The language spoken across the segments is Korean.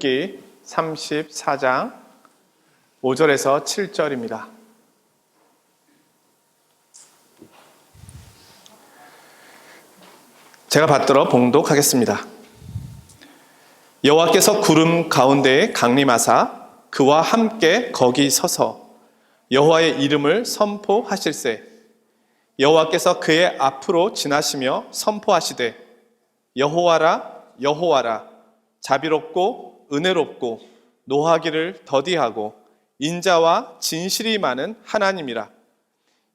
출애굽기 34장 5절에서 7절입니다. 제가 받들어 봉독하겠습니다. 여호와께서 구름 가운데에 강림하사 그와 함께 거기 서서 여호와의 이름을 선포하실세. 여호와께서 그의 앞으로 지나시며 선포하시되 여호와라 여호와라 자비롭고 은혜롭고 노하기를 더디하고 인자와 진실이 많은 하나님이라.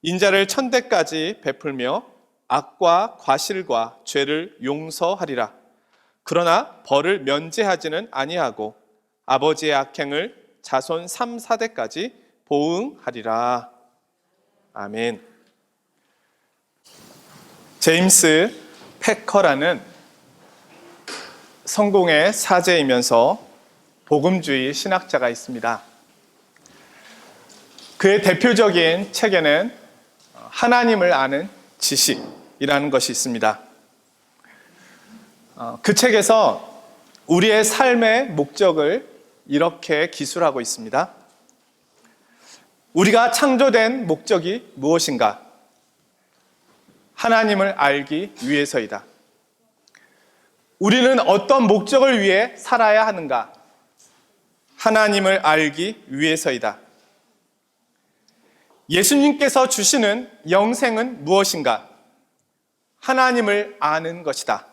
인자를 천대까지 베풀며 악과 과실과 죄를 용서하리라. 그러나 벌을 면제하지는 아니하고 아버지의 악행을 자손 3, 4대까지 보응하리라. 아멘. 제임스 패커라는 성공의 사제이면서 복음주의 신학자가 있습니다. 그의 대표적인 책에는 하나님을 아는 지식이라는 것이 있습니다. 그 책에서 우리의 삶의 목적을 이렇게 기술하고 있습니다. 우리가 창조된 목적이 무엇인가? 하나님을 알기 위해서이다. 우리는 어떤 목적을 위해 살아야 하는가? 하나님을 알기 위해서이다. 예수님께서 주시는 영생은 무엇인가? 하나님을 아는 것이다.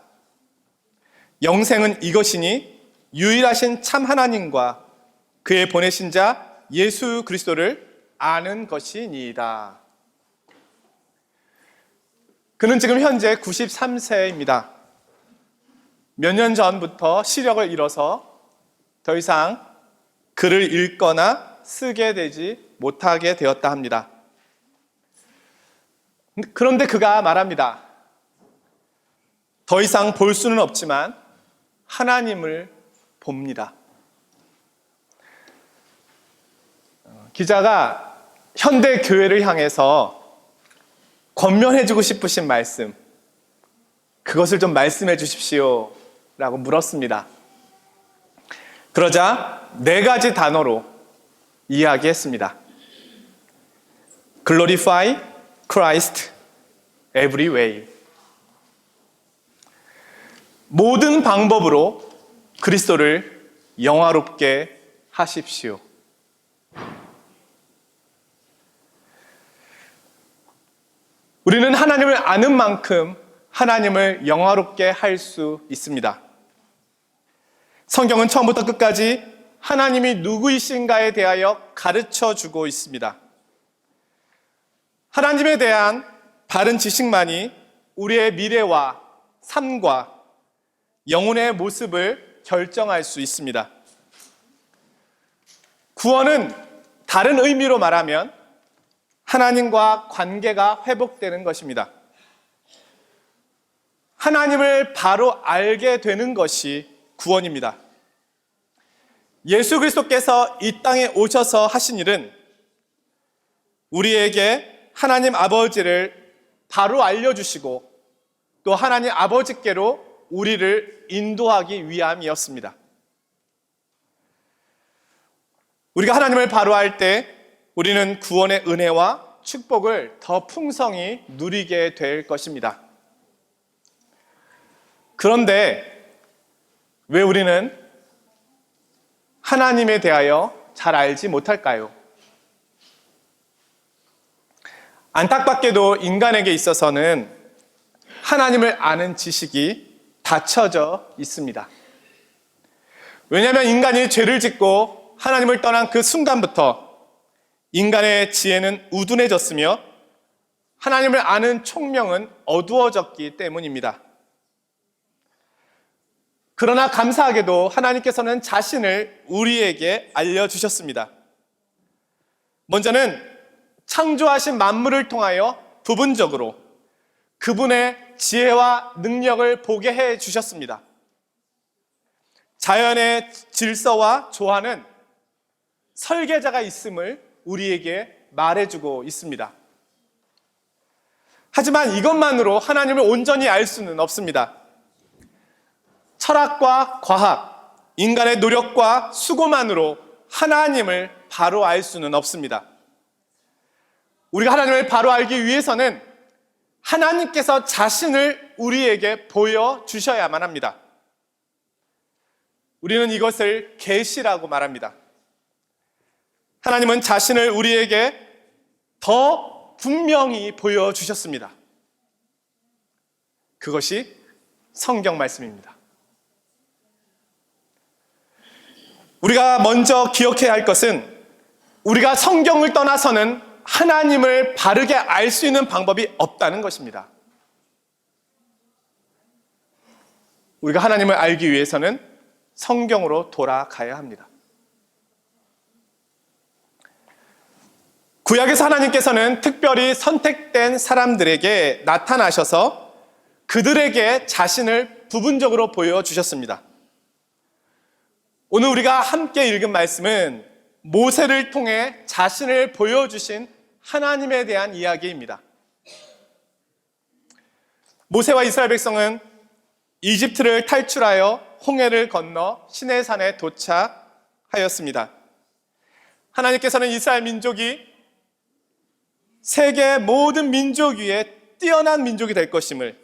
영생은 이것이니 유일하신 참 하나님과 그의 보내신 자 예수 그리스도를 아는 것이니이다. 그는 지금 현재 93세입니다. 몇 년 전부터 시력을 잃어서 더 이상 글을 읽거나 쓰게 되지 못하게 되었다 합니다. 그런데 그가 말합니다. 더 이상 볼 수는 없지만 하나님을 봅니다. 기자가 현대 교회를 향해서 권면해주고 싶으신 말씀, 그것을 좀 말씀해 주십시오 라고 물었습니다. 그러자 4가지 단어로 이야기했습니다. Glorify Christ every way. 모든 방법으로 그리스도를 영화롭게 하십시오. 우리는 하나님을 아는 만큼 하나님을 영화롭게 할 수 있습니다. 성경은 처음부터 끝까지 하나님이 누구이신가에 대하여 가르쳐 주고 있습니다. 하나님에 대한 바른 지식만이 우리의 미래와 삶과 영혼의 모습을 결정할 수 있습니다. 구원은 다른 의미로 말하면 하나님과 관계가 회복되는 것입니다. 하나님을 바로 알게 되는 것이 구원입니다. 예수 그리스도께서 이 땅에 오셔서 하신 일은 우리에게 하나님 아버지를 바로 알려주시고 또 하나님 아버지께로 우리를 인도하기 위함이었습니다. 우리가 하나님을 바로 알 때 우리는 구원의 은혜와 축복을 더 풍성히 누리게 될 것입니다. 그런데 왜 우리는 하나님에 대하여 잘 알지 못할까요? 안타깝게도 인간에게 있어서는 하나님을 아는 지식이 닫혀져 있습니다. 왜냐하면 인간이 죄를 짓고 하나님을 떠난 그 순간부터 인간의 지혜는 우둔해졌으며 하나님을 아는 총명은 어두워졌기 때문입니다. 그러나 감사하게도 하나님께서는 자신을 우리에게 알려주셨습니다. 먼저는 창조하신 만물을 통하여 부분적으로 그분의 지혜와 능력을 보게 해 주셨습니다. 자연의 질서와 조화는 설계자가 있음을 우리에게 말해주고 있습니다. 하지만 이것만으로 하나님을 온전히 알 수는 없습니다. 철학과 과학, 인간의 노력과 수고만으로 하나님을 바로 알 수는 없습니다. 우리가 하나님을 바로 알기 위해서는 하나님께서 자신을 우리에게 보여주셔야만 합니다. 우리는 이것을 계시라고 말합니다. 하나님은 자신을 우리에게 더 분명히 보여주셨습니다. 그것이 성경 말씀입니다. 우리가 먼저 기억해야 할 것은 우리가 성경을 떠나서는 하나님을 바르게 알 수 있는 방법이 없다는 것입니다. 우리가 하나님을 알기 위해서는 성경으로 돌아가야 합니다. 구약에서 하나님께서는 특별히 선택된 사람들에게 나타나셔서 그들에게 자신을 부분적으로 보여주셨습니다. 오늘 우리가 함께 읽은 말씀은 모세를 통해 자신을 보여주신 하나님에 대한 이야기입니다. 모세와 이스라엘 백성은 이집트를 탈출하여 홍해를 건너 시내산에 도착하였습니다. 하나님께서는 이스라엘 민족이 세계 모든 민족 위에 뛰어난 민족이 될 것임을,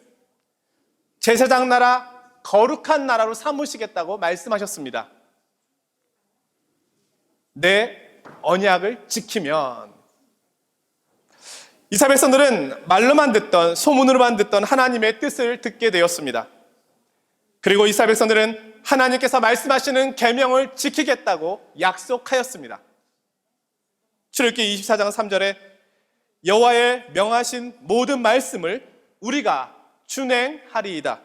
제사장 나라, 거룩한 나라로 삼으시겠다고 말씀하셨습니다. 내 언약을 지키면. 이스라엘 백성들은 말로만 듣던, 소문으로만 듣던 하나님의 뜻을 듣게 되었습니다. 그리고 이스라엘 백성들은 하나님께서 말씀하시는 계명을 지키겠다고 약속하였습니다. 출애굽기 24장 3절에 여호와의 명하신 모든 말씀을 우리가 준행하리이다.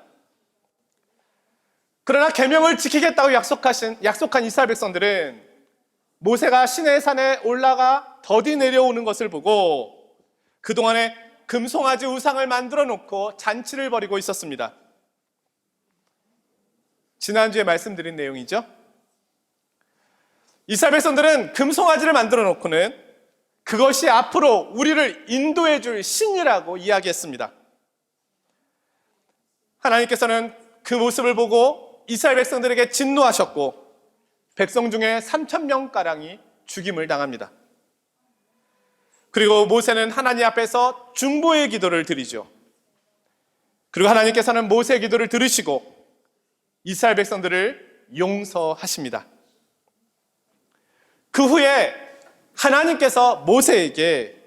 그러나 계명을 지키겠다고 약속한 이스라엘 백성들은 모세가 시내산에 올라가 더디 내려오는 것을 보고 그동안에 금송아지 우상을 만들어 놓고 잔치를 벌이고 있었습니다. 지난주에 말씀드린 내용이죠. 이스라엘 백성들은 금송아지를 만들어 놓고는 그것이 앞으로 우리를 인도해 줄 신이라고 이야기했습니다. 하나님께서는 그 모습을 보고 이스라엘 백성들에게 진노하셨고 백성 중에 3,000명가량이 죽임을 당합니다. 그리고 모세는 하나님 앞에서 중보의 기도를 드리죠. 그리고 하나님께서는 모세의 기도를 들으시고 이스라엘 백성들을 용서하십니다. 그 후에 하나님께서 모세에게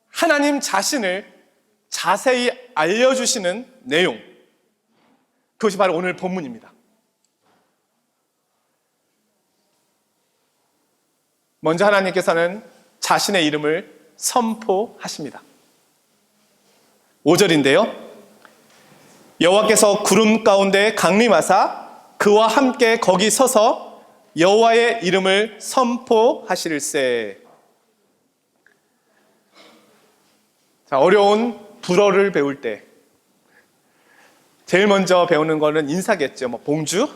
하나님 자신을 자세히 알려주시는 내용, 그것이 바로 오늘 본문입니다. 먼저 하나님께서는 자신의 이름을 선포하십니다. 5절인데요. 여호와께서 구름 가운데 강림하사 그와 함께 거기 서서 여호와의 이름을 선포하실세. 자, 어려운 불어를 배울 때 제일 먼저 배우는 거는 인사겠죠. 봉주.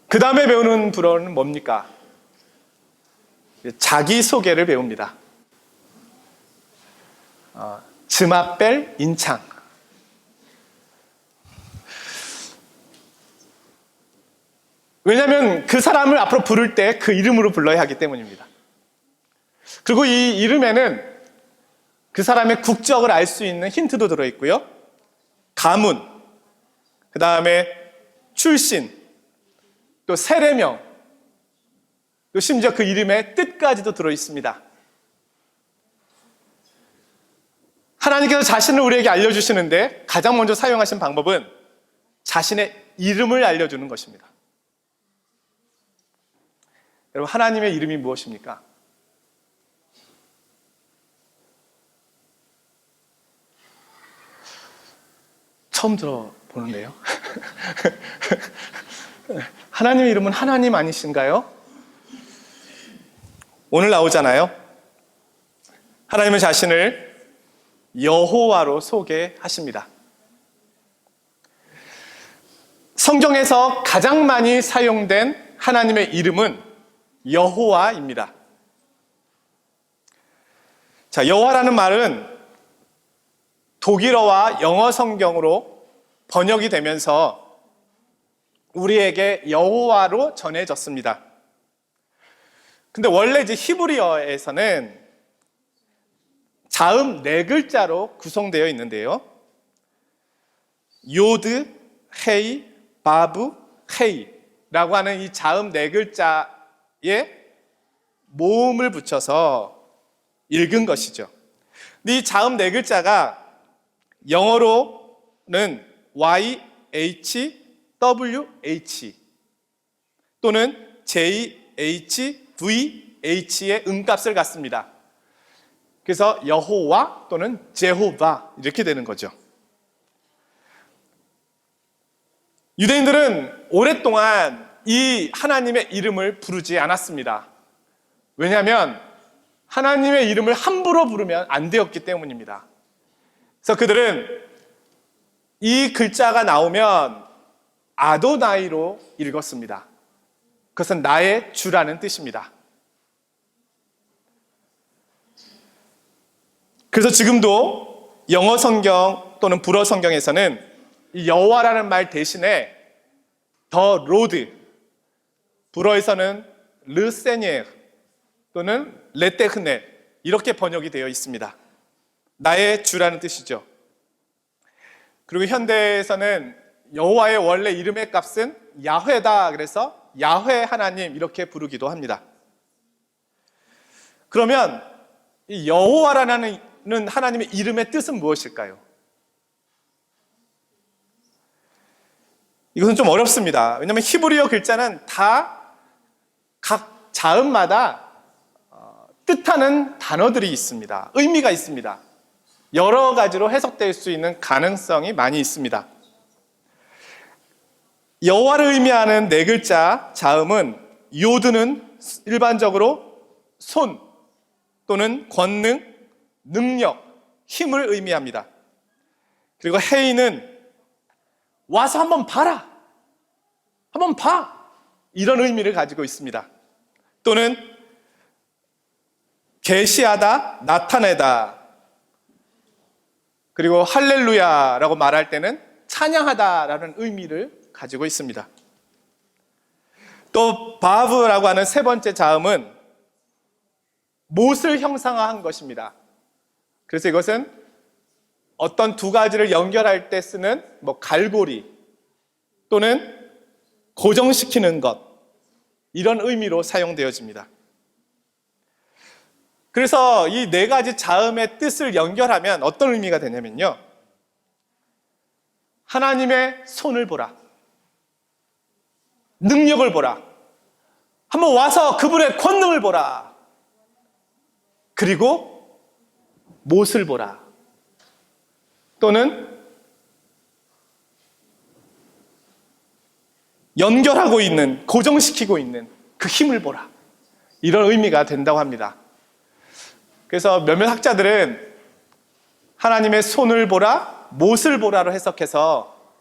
그 다음에 배우는 불어는 뭡니까? 자기소개를 배웁니다. 즈마벨 인창. 왜냐하면 그 사람을 앞으로 부를 때 그 이름으로 불러야 하기 때문입니다. 그리고 이 이름에는 그 사람의 국적을 알 수 있는 힌트도 들어있고요. 가문, 그 다음에 출신, 또 세례명, 또 심지어 그 이름의 뜻까지도 들어있습니다. 하나님께서 자신을 우리에게 알려주시는데 가장 먼저 사용하신 방법은 자신의 이름을 알려주는 것입니다. 여러분, 하나님의 이름이 무엇입니까? 처음 들어보는데요. 하나님의 이름은 하나님 아니신가요? 오늘 나오잖아요. 하나님은 자신을 여호와로 소개하십니다. 성경에서 가장 많이 사용된 하나님의 이름은 여호와입니다. 자, 여호와라는 말은 독일어와 영어 성경으로 번역이 되면서 우리에게 여호와로 전해졌습니다. 근데 원래 이제 히브리어에서는 자음 네 글자로 구성되어 있는데요. 요드, 헤이, 바브, 헤이라고 하는 이 자음 네 글자에 모음을 붙여서 읽은 것이죠. 근데 이 자음 네 글자가 영어로는 Y, H, W, H 또는 J, H, V, H의 음값을 갖습니다. 그래서 여호와 또는 제호바 이렇게 되는 거죠. 유대인들은 오랫동안 이 하나님의 이름을 부르지 않았습니다. 왜냐하면 하나님의 이름을 함부로 부르면 안 되었기 때문입니다. 그래서 그들은 이 글자가 나오면 아도나이로 읽었습니다. 그것은 나의 주라는 뜻입니다. 그래서 지금도 영어 성경 또는 불어 성경에서는 이 여호와라는 말 대신에 더 로드, 불어에서는 르세니에 또는 레테흐네 이렇게 번역이 되어 있습니다. 나의 주라는 뜻이죠. 그리고 현대에서는 여호와의 원래 이름의 값은 야훼다, 그래서 야훼 하나님 이렇게 부르기도 합니다. 그러면 이 여호와라는 하나님의 이름의 뜻은 무엇일까요? 이것은 좀 어렵습니다. 왜냐하면 히브리어 글자는 다 각 자음마다 뜻하는 단어들이 있습니다. 의미가 있습니다. 여러 가지로 해석될 수 있는 가능성이 많이 있습니다. 여호와를 의미하는 네 글자 자음은 요드는 일반적으로 손 또는 권능, 능력, 힘을 의미합니다. 그리고 헤이는 와서 한번 봐라, 한번 봐, 이런 의미를 가지고 있습니다. 또는 계시하다, 나타내다, 그리고 할렐루야라고 말할 때는 찬양하다라는 의미를 가지고 있습니다. 또 바브라고 하는 세 번째 자음은 못을 형상화한 것입니다. 그래서 이것은 어떤 두 가지를 연결할 때 쓰는 갈고리 또는 고정시키는 것, 이런 의미로 사용되어집니다. 그래서 이 네 가지 자음의 뜻을 연결하면 어떤 의미가 되냐면요, 하나님의 손을 보라, 능력을 보라, 한번 와서 그분의 권능을 보라, 그리고 못을 보라, 또는 연결하고 있는, 고정시키고 있는 그 힘을 보라, 이런 의미가 된다고 합니다. 그래서 몇몇 학자들은 하나님의 손을 보라, 못을 보라로 해석해서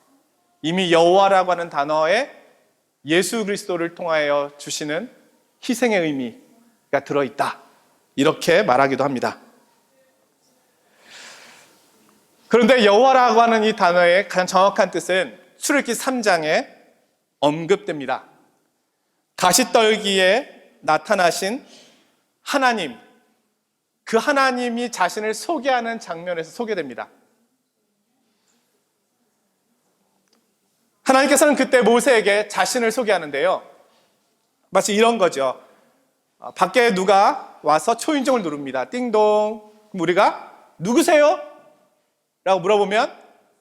이미 여호와라고 하는 단어에 예수 그리스도를 통하여 주시는 희생의 의미가 들어있다, 이렇게 말하기도 합니다. 그런데 여호와라고 하는 이 단어의 가장 정확한 뜻은 출애굽기 3장에 언급됩니다. 가시떨기에 나타나신 하나님, 그 하나님이 자신을 소개하는 장면에서 소개됩니다. 하나님께서는 그때 모세에게 자신을 소개하는데요, 마치 이런 거죠. 밖에 누가 와서 초인종을 누릅니다. 띵동. 그럼 우리가 누구세요? 라고 물어보면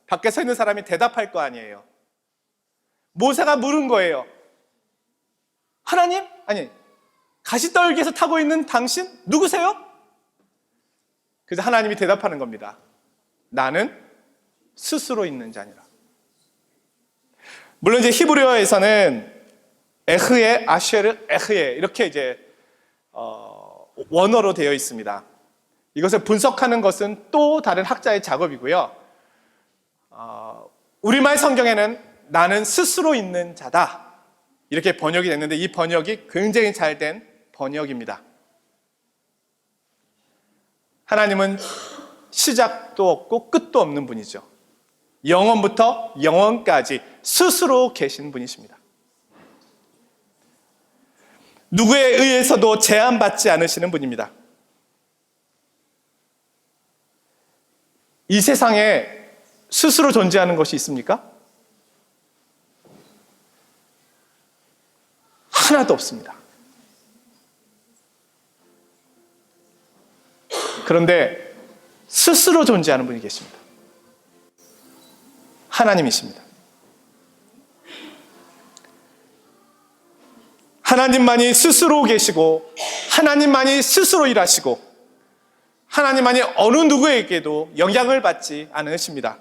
밖에 서 있는 사람이 대답할 거 아니에요. 모세가 물은 거예요. 하나님? 아니, 가시떨기에서 타고 있는 당신 누구세요? 그래서 하나님이 대답하는 겁니다. 나는 스스로 있는 자니라. 물론 이제 히브리어에서는 에흐에, 아쉐르, 에흐에 이렇게 이제 원어로 되어 있습니다. 이것을 분석하는 것은 또 다른 학자의 작업이고요. 우리말 성경에는 나는 스스로 있는 자다, 이렇게 번역이 됐는데 이 번역이 굉장히 잘된 번역입니다. 하나님은 시작도 없고 끝도 없는 분이죠. 영원부터 영원까지 스스로 계신 분이십니다. 누구에 의해서도 제한받지 않으시는 분입니다. 이 세상에 스스로 존재하는 것이 있습니까? 하나도 없습니다. 그런데 스스로 존재하는 분이 계십니다. 하나님이십니다. 하나님만이 스스로 계시고 하나님만이 스스로 일하시고 하나님만이 어느 누구에게도 영향을 받지 않으십니다.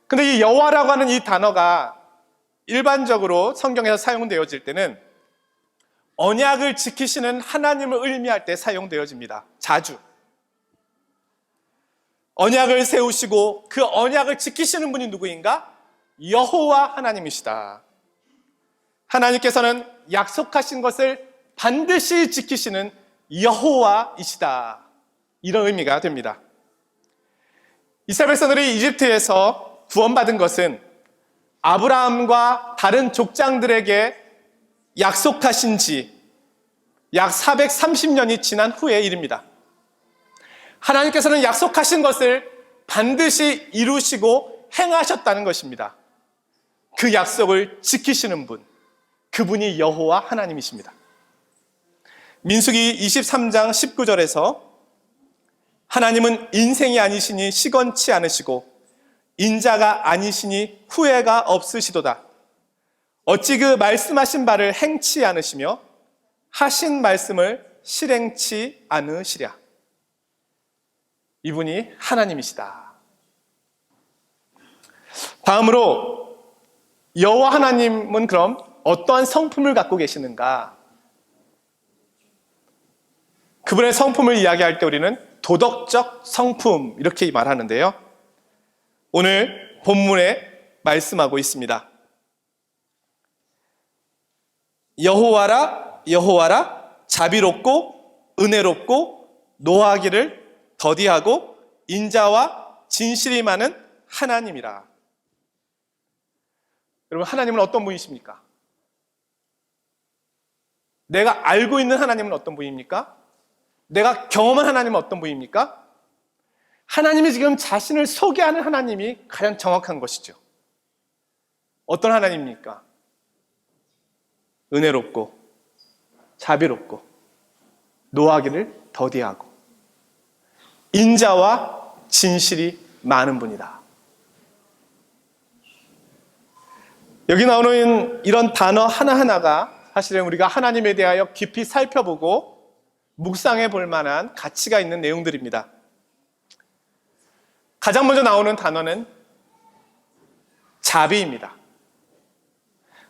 그런데 이 여호와라고 하는 이 단어가 일반적으로 성경에서 사용되어질 때는 언약을 지키시는 하나님을 의미할 때 사용되어집니다. 자주. 언약을 세우시고 그 언약을 지키시는 분이 누구인가? 여호와 하나님이시다. 하나님께서는 약속하신 것을 반드시 지키시는 여호와이시다. 이런 의미가 됩니다. 이스라엘 백성들이 이집트에서 구원받은 것은 아브라함과 다른 족장들에게 약속하신 지 약 430년이 지난 후의 일입니다. 하나님께서는 약속하신 것을 반드시 이루시고 행하셨다는 것입니다. 그 약속을 지키시는 분, 그분이 여호와 하나님이십니다. 민수기 23장 19절에서 하나님은 인생이 아니시니 시건치 않으시고 인자가 아니시니 후회가 없으시도다. 어찌 그 말씀하신 바를 행치 않으시며 하신 말씀을 실행치 않으시랴. 이분이 하나님이시다. 다음으로 여호와 하나님은 그럼 어떠한 성품을 갖고 계시는가? 그분의 성품을 이야기할 때 우리는 도덕적 성품 이렇게 말하는데요. 오늘 본문에 말씀하고 있습니다. 여호와라 여호와라 자비롭고 은혜롭고 노하기를 더디하고 인자와 진실이 많은 하나님이라. 여러분, 하나님은 어떤 분이십니까? 내가 알고 있는 하나님은 어떤 분입니까? 내가 경험한 하나님은 어떤 분입니까? 하나님이 지금 자신을 소개하는 하나님이 가장 정확한 것이죠. 어떤 하나님입니까? 은혜롭고 자비롭고 노하기를 더디하고 인자와 진실이 많은 분이다. 여기 나오는 이런 단어 하나하나가 사실은 우리가 하나님에 대하여 깊이 살펴보고 묵상해 볼 만한 가치가 있는 내용들입니다. 가장 먼저 나오는 단어는 자비입니다.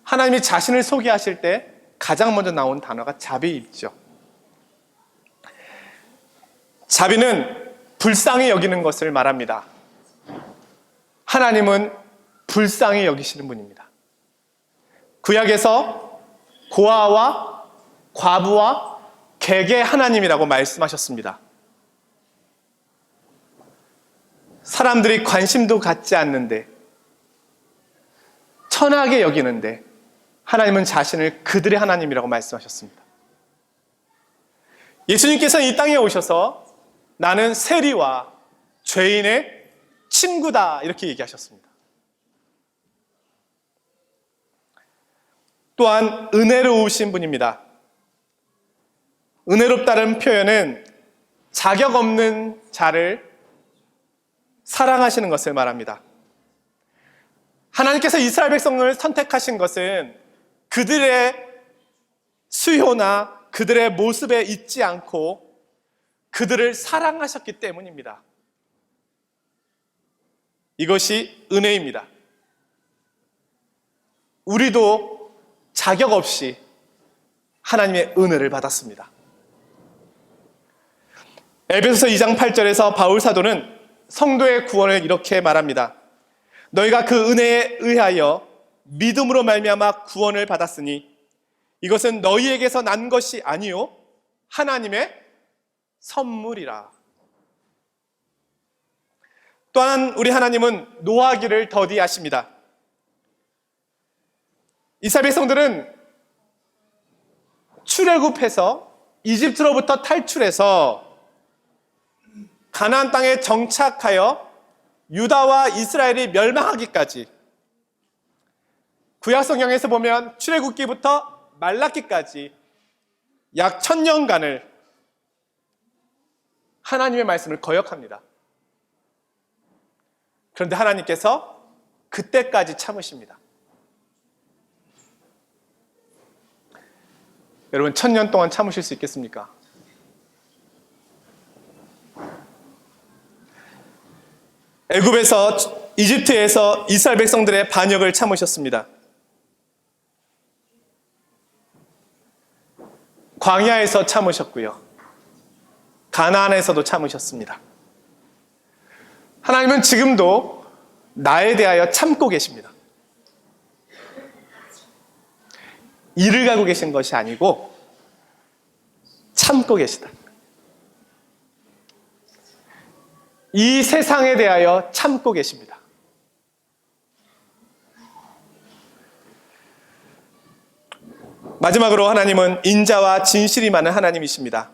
하나님이 자신을 소개하실 때 가장 먼저 나온 단어가 자비이죠. 자비는 불쌍히 여기는 것을 말합니다. 하나님은 불쌍히 여기시는 분입니다. 구약에서 고아와 과부와 객의 하나님이라고 말씀하셨습니다. 사람들이 관심도 갖지 않는데 천하게 여기는데 하나님은 자신을 그들의 하나님이라고 말씀하셨습니다. 예수님께서는 이 땅에 오셔서 나는 세리와 죄인의 친구다 이렇게 얘기하셨습니다. 또한 은혜로우신 분입니다. 은혜롭다는 표현은 자격 없는 자를 사랑하시는 것을 말합니다. 하나님께서 이스라엘 백성을 선택하신 것은 그들의 수요나 그들의 모습에 있지 않고 그들을 사랑하셨기 때문입니다. 이것이 은혜입니다. 우리도 자격 없이 하나님의 은혜를 받았습니다. 에베소서 2장 8절에서 바울 사도는 성도의 구원을 이렇게 말합니다. 너희가 그 은혜에 의하여 믿음으로 말미암아 구원을 받았으니 이것은 너희에게서 난 것이 아니요 하나님의 선물이라. 또한 우리 하나님은 노하기를 더디하십니다. 이스라엘 백성들은 출애굽해서 이집트로부터 탈출해서 가나안 땅에 정착하여 유다와 이스라엘이 멸망하기까지, 구약 성경에서 보면 출애굽기부터 말라기까지 약 1000년간을 하나님의 말씀을 거역합니다. 그런데 하나님께서 그때까지 참으십니다. 여러분, 1000년 동안 참으실 수 있겠습니까? 애굽에서, 이집트에서 이스라엘 백성들의 반역을 참으셨습니다. 광야에서 참으셨고요. 가나안에서도 참으셨습니다. 하나님은 지금도 나에 대하여 참고 계십니다. 이를 가고 계신 것이 아니고 참고 계시다. 이 세상에 대하여 참고 계십니다. 마지막으로 하나님은 인자와 진실이 많은 하나님이십니다.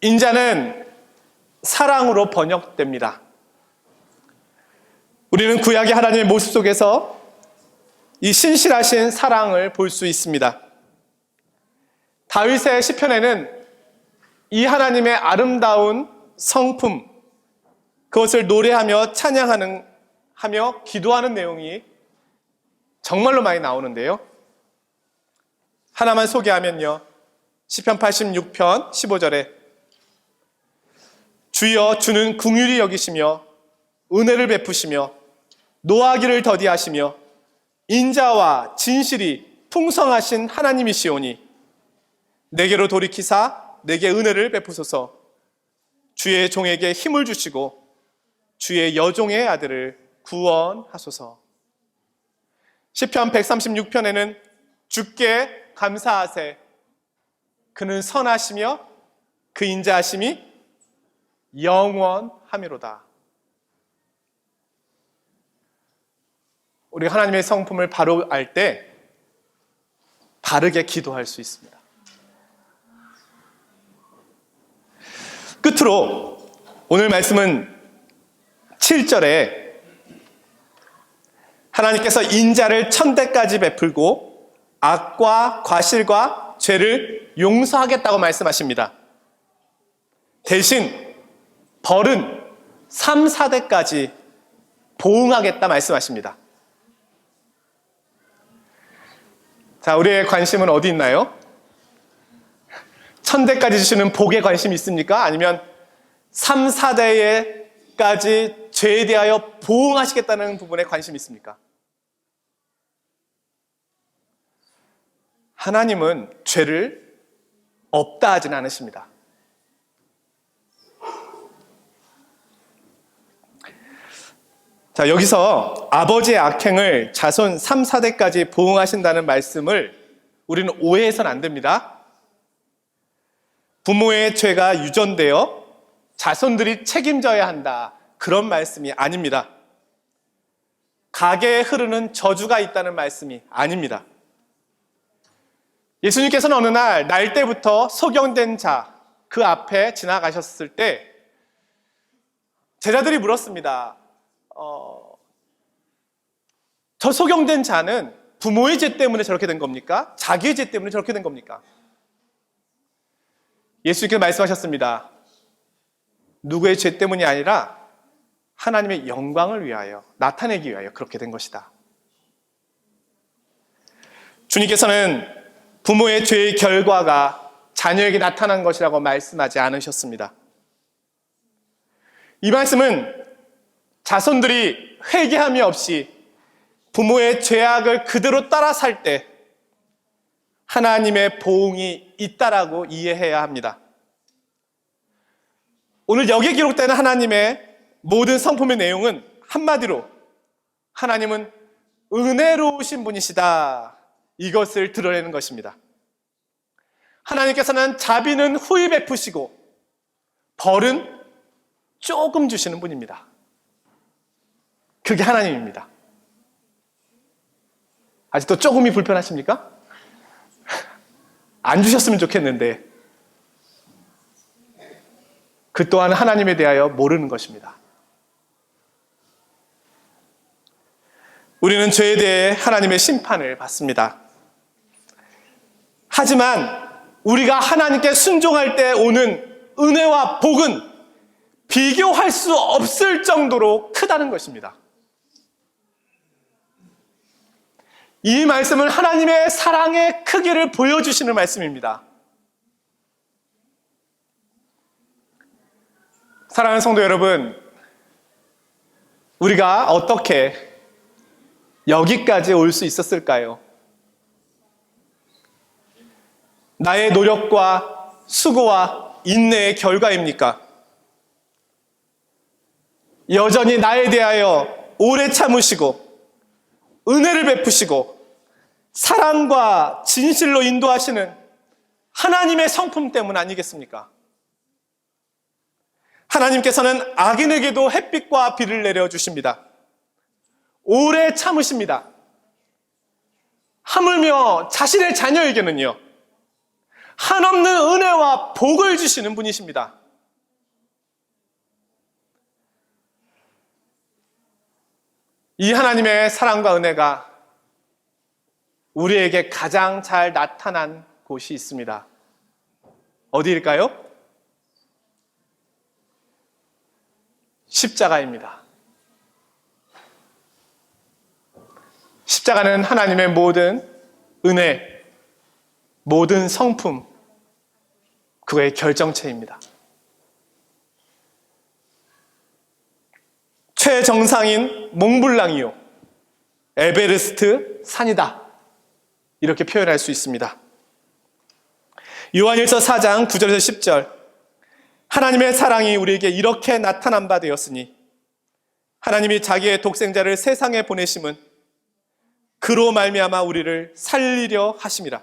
인자는 사랑으로 번역됩니다. 우리는 구약의 하나님의 모습 속에서 이 신실하신 사랑을 볼 수 있습니다. 다윗의 시편에는 이 하나님의 아름다운 성품, 그것을 노래하며 찬양하며 기도하는 내용이 정말로 많이 나오는데요. 하나만 소개하면요, 시편 86편 15절에 주여 주는 긍휼히 여기시며 은혜를 베푸시며 노하기를 더디하시며 인자와 진실이 풍성하신 하나님이시오니 내게로 돌이키사 내게 은혜를 베푸소서. 주의 종에게 힘을 주시고 주의 여종의 아들을 구원하소서. 시편 136편에는 주께 감사하세. 그는 선하시며 그 인자하심이 영원하미로다. 우리가 하나님의 성품을 바로 알 때 바르게 기도할 수 있습니다. 끝으로 오늘 말씀은 7절에 하나님께서 인자를 1000대까지 베풀고 악과 과실과 죄를 용서하겠다고 말씀하십니다. 대신 벌은 3, 4대까지 보응하겠다 말씀하십니다. 자, 우리의 관심은 어디 있나요? 1000대까지 주시는 복에 관심이 있습니까? 아니면 3, 4대까지 죄에 대하여 보응하시겠다는 부분에 관심이 있습니까? 하나님은 죄를 없다 하진 않으십니다. 자, 여기서 아버지의 악행을 자손 3, 4대까지 보응하신다는 말씀을 우리는 오해해서는 안 됩니다. 부모의 죄가 유전되어 자손들이 책임져야 한다, 그런 말씀이 아닙니다. 가계에 흐르는 저주가 있다는 말씀이 아닙니다. 예수님께서는 어느 날 때부터 소경된 자 그 앞에 지나가셨을 때 제자들이 물었습니다. 저 소경된 자는 부모의 죄 때문에 저렇게 된 겁니까? 자기의 죄 때문에 저렇게 된 겁니까? 예수님께서 말씀하셨습니다. 누구의 죄 때문이 아니라 하나님의 영광을 위하여, 나타내기 위하여 그렇게 된 것이다. 주님께서는 부모의 죄의 결과가 자녀에게 나타난 것이라고 말씀하지 않으셨습니다. 이 말씀은 자손들이 회개함이 없이 부모의 죄악을 그대로 따라 살 때 하나님의 보응이 있다라고 이해해야 합니다. 오늘 여기에 기록되는 하나님의 모든 성품의 내용은 한마디로 하나님은 은혜로우신 분이시다, 이것을 드러내는 것입니다. 하나님께서는 자비는 후히 베푸시고 벌은 조금 주시는 분입니다. 그게 하나님입니다. 아직도 조금이 불편하십니까? 안 주셨으면 좋겠는데 그 또한 하나님에 대하여 모르는 것입니다. 우리는 죄에 대해 하나님의 심판을 받습니다. 하지만 우리가 하나님께 순종할 때 오는 은혜와 복은 비교할 수 없을 정도로 크다는 것입니다. 이 말씀은 하나님의 사랑의 크기를 보여주시는 말씀입니다. 사랑하는 성도 여러분, 우리가 어떻게 여기까지 올 수 있었을까요? 나의 노력과 수고와 인내의 결과입니까? 여전히 나에 대하여 오래 참으시고 은혜를 베푸시고 사랑과 진실로 인도하시는 하나님의 성품 때문 아니겠습니까? 하나님께서는 악인에게도 햇빛과 비를 내려주십니다. 오래 참으십니다. 하물며 자신의 자녀에게는요, 한없는 은혜와 복을 주시는 분이십니다. 이 하나님의 사랑과 은혜가 우리에게 가장 잘 나타난 곳이 있습니다. 어디일까요? 십자가입니다. 십자가는 하나님의 모든 은혜, 모든 성품, 그의 결정체입니다. 최정상인 몽블랑이요, 에베레스트 산이다, 이렇게 표현할 수 있습니다. 요한일서 4장 9절에서 10절, 하나님의 사랑이 우리에게 이렇게 나타난 바 되었으니 하나님이 자기의 독생자를 세상에 보내심은 그로 말미암아 우리를 살리려 하심이라.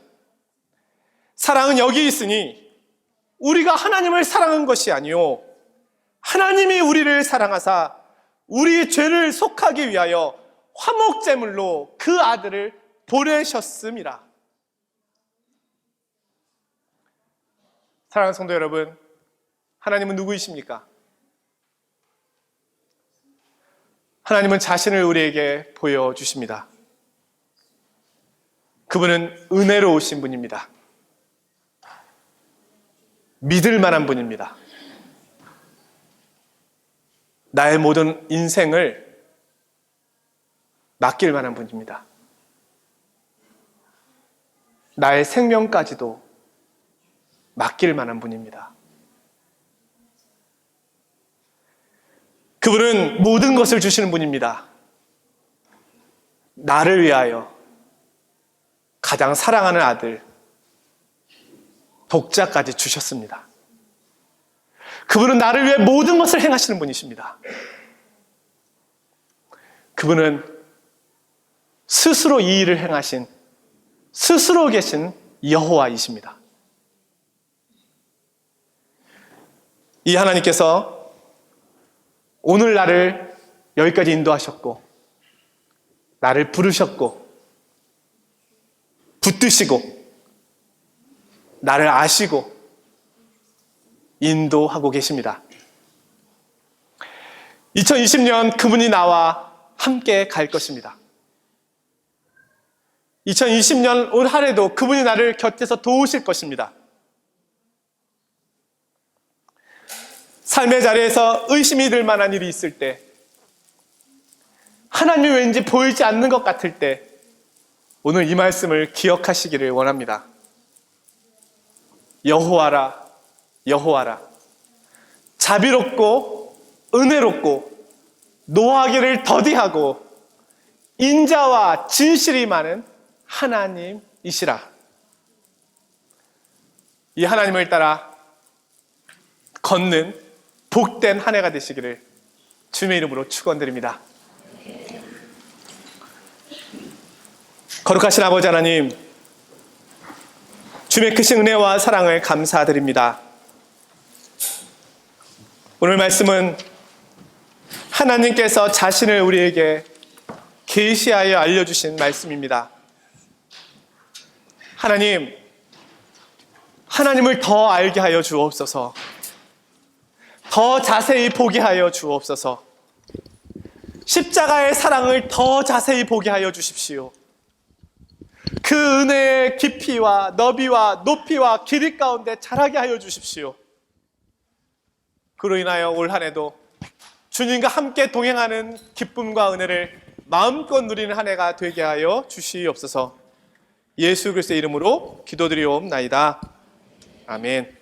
사랑은 여기 있으니 우리가 하나님을 사랑한 것이 아니요 하나님이 우리를 사랑하사 우리 죄를 속하기 위하여 화목제물로 그 아들을 보내셨음이라. 사랑하는 성도 여러분, 하나님은 누구이십니까? 하나님은 자신을 우리에게 보여주십니다. 그분은 은혜로우신 분입니다. 믿을 만한 분입니다. 나의 모든 인생을 맡길 만한 분입니다. 나의 생명까지도 맡길 만한 분입니다. 그분은 모든 것을 주시는 분입니다. 나를 위하여 가장 사랑하는 아들, 독자까지 주셨습니다. 그분은 나를 위해 모든 것을 행하시는 분이십니다. 그분은 스스로 이 일을 행하신, 스스로 계신 여호와이십니다. 이 하나님께서 오늘 나를 여기까지 인도하셨고, 나를 부르셨고, 붙드시고, 나를 아시고, 인도하고 계십니다. 2020년 그분이 나와 함께 갈 것입니다. 2020년 올 한 해도 그분이 나를 곁에서 도우실 것입니다. 삶의 자리에서 의심이 들 만한 일이 있을 때, 하나님이 왠지 보이지 않는 것 같을 때, 오늘 이 말씀을 기억하시기를 원합니다. 여호와라, 여호와라, 자비롭고 은혜롭고 노하기를 더디하고 인자와 진실이 많은 하나님이시라. 이 하나님을 따라 걷는 복된 한 해가 되시기를 주님의 이름으로 축원드립니다. 거룩하신 아버지 하나님, 주님의 크신 은혜와 사랑을 감사드립니다. 오늘 말씀은 하나님께서 자신을 우리에게 계시하여 알려주신 말씀입니다. 하나님, 하나님을 더 알게 하여 주옵소서. 더 자세히 보게 하여 주옵소서. 십자가의 사랑을 더 자세히 보게 하여 주십시오. 그 은혜의 깊이와 너비와 높이와 길이 가운데 자라게 하여 주십시오. 그로 인하여 올 한 해도 주님과 함께 동행하는 기쁨과 은혜를 마음껏 누리는 한 해가 되게 하여 주시옵소서. 예수 그리스도의 이름으로 기도드리옵나이다. 아멘.